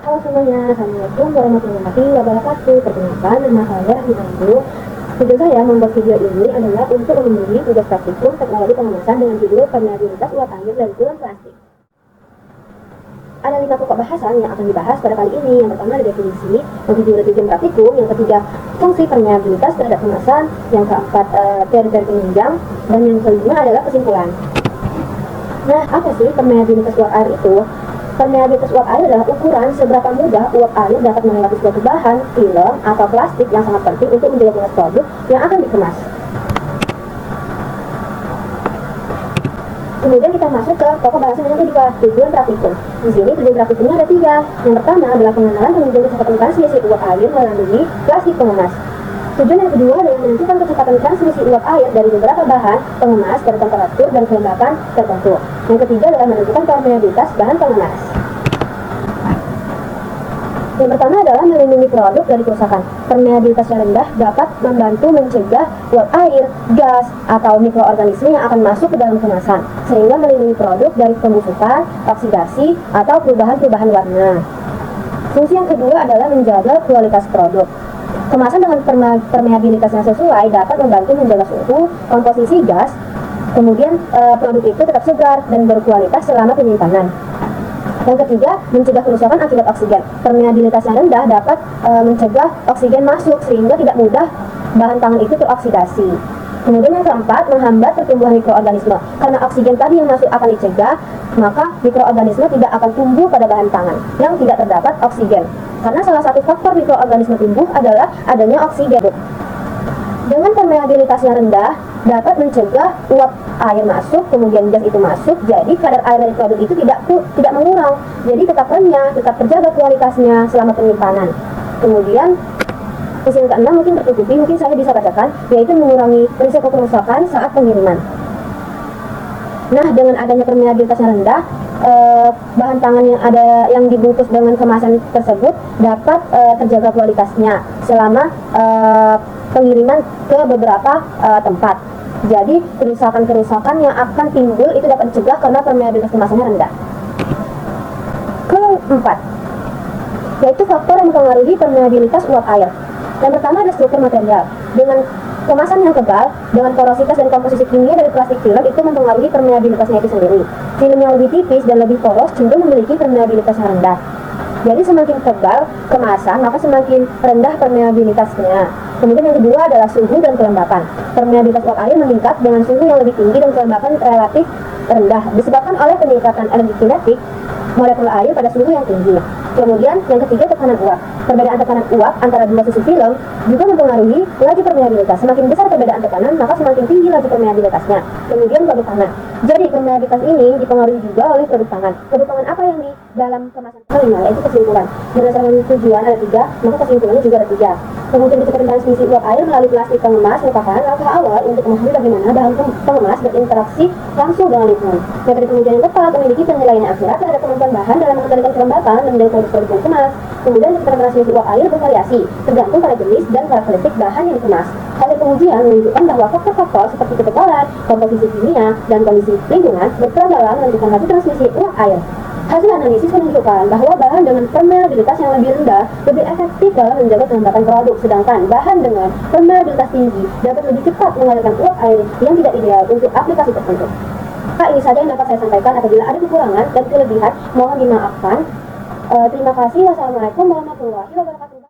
Halo semuanya, Assalamualaikum warahmatullahi wabarakatuh. Perkenalkan, nama saya Hindu. Tujuan saya membuat video ini adalah untuk memenuhi tugas praktikum teknologi pengemasan dengan judul permeabilitas uap air dan film plastik. Ada 5 pokok bahasan yang akan dibahas pada kali ini. Yang pertama ada definisi, yang kedua tujuan praktikum, yang ketiga fungsi permeabilitas terhadap kemasan, yang keempat teori-teori penunjang, dan yang kelima adalah kesimpulan. Nah, apa sih permeabilitas uap air itu? Permeabilitas uap air adalah ukuran seberapa mudah uap air dapat melewati suatu bahan, film, atau plastik yang sangat penting untuk menjaga kualitas produk yang akan dikemas. Kemudian kita masuk ke pokok bahasan yang kedua, tujuan praktikum. Di sini tujuan praktikumnya ada 3. Yang pertama adalah pengenalan dan menjaga kecepatan transmisi uap air melalui plastik pengemas. Tujuan yang kedua adalah menentukan kecepatan transmisi uap air dari beberapa bahan pengemas pada temperatur dan kelembapan tertentu. Yang ketiga adalah menentukan permeabilitas bahan pengemas. Yang pertama adalah melindungi produk dari kerusakan. Permeabilitas yang rendah dapat membantu mencegah uap air, gas, atau mikroorganisme yang akan masuk ke dalam kemasan, sehingga melindungi produk dari pembusukan, oksidasi, atau perubahan-perubahan warna. Fungsi yang kedua adalah menjaga kualitas produk. Kemasan dengan permeabilitas yang sesuai dapat membantu menjaga suhu, komposisi gas, kemudian produk itu tetap segar dan berkualitas selama penyimpanan. Yang ketiga, mencegah kerusakan akibat oksigen. Permeabilitas yang rendah dapat mencegah oksigen masuk sehingga tidak mudah bahan pangan itu teroksidasi. Kemudian yang keempat, menghambat pertumbuhan mikroorganisme. Karena oksigen tadi yang masuk akan dicegah, maka mikroorganisme tidak akan tumbuh pada bahan pangan yang tidak terdapat oksigen. Karena salah satu faktor mikroorganisme tumbuh adalah adanya oksigen. Dengan permeabilitas yang rendah, dapat mencegah uap air masuk, kemudian gas itu masuk, jadi kadar air dari produk itu tidak mengurang. Jadi tetap renyah, tetap terjaga kualitasnya selama penyimpanan. Kemudian fungsi yang keenam mungkin tertutupi, mungkin saya bisa bacakan, yaitu mengurangi risiko kerusakan saat pengiriman. Nah, dengan adanya permeabilitas yang rendah, bahan pangan yang dibungkus dengan kemasan tersebut dapat terjaga kualitasnya selama pengiriman ke beberapa tempat. Jadi kerusakan-kerusakan yang akan timbul itu dapat dicegah karena permeabilitas kemasannya rendah. Keempat, yaitu faktor yang mempengaruhi permeabilitas uap air. Yang pertama ada struktur material. Dengan kemasan yang tebal, dengan porositas dan komposisi kimia dari plastik film itu mempengaruhi permeabilitasnya itu sendiri. Film yang lebih tipis dan lebih poros cenderung memiliki permeabilitas yang rendah. Jadi semakin tebal kemasan, maka semakin rendah permeabilitasnya. Kemudian yang kedua adalah suhu dan kelembapan. Permeabilitas uap air meningkat dengan suhu yang lebih tinggi dan kelembapan relatif rendah, disebabkan oleh peningkatan energi kinetik molekul air pada suhu yang tinggi. Kemudian yang ketiga tekanan uap. Perbedaan tekanan uap antara dua sisi film juga mempengaruhi laju permeabilitas. Semakin besar perbedaan tekanan, maka semakin tinggi laju permeabilitasnya. Kemudian produk pangan. Jadi permeabilitas ini dipengaruhi juga oleh produk pangan. Produk pangan apa yang di dalam kemasan kelima, yaitu kesimpulan. Berdasarkan tujuan ada 3, maka kesimpulannya juga ada 3. Kemudian kecepatan transmisi uap air melalui plastik pengemas merupakan langkah awal untuk memahami bagaimana bahan pengemas berinteraksi langsung dengan lingkungan. Metode pengujian yang tepat memiliki penilaian yang akurat terhadap kemampuan bahan dalam mengendalikan kelembapan dan menjadi produk yang dikemas. Kemudian kecepatan transmisi uap air bervariasi tergantung pada jenis dan karakteristik bahan yang dikemas. Hasil pengujian menunjukkan bahwa faktor-faktor seperti ketebalan, komposisi kimia, dan kondisi lingkungan berperan dalam menentukan laju transmisi uap air. Hasil analisis menunjukkan bahwa bahan dengan permeabilitas yang lebih rendah lebih efektif dalam menjaga kelembapan produk, sedangkan bahan dengan permeabilitas tinggi dapat lebih cepat mengalirkan uap air yang tidak ideal untuk aplikasi tertentu. Ini saja yang dapat saya sampaikan. Apabila ada kekurangan dan kelebihan, mohon dimaafkan. Terima kasih. Wassalamualaikum warahmatullahi wabarakatuh.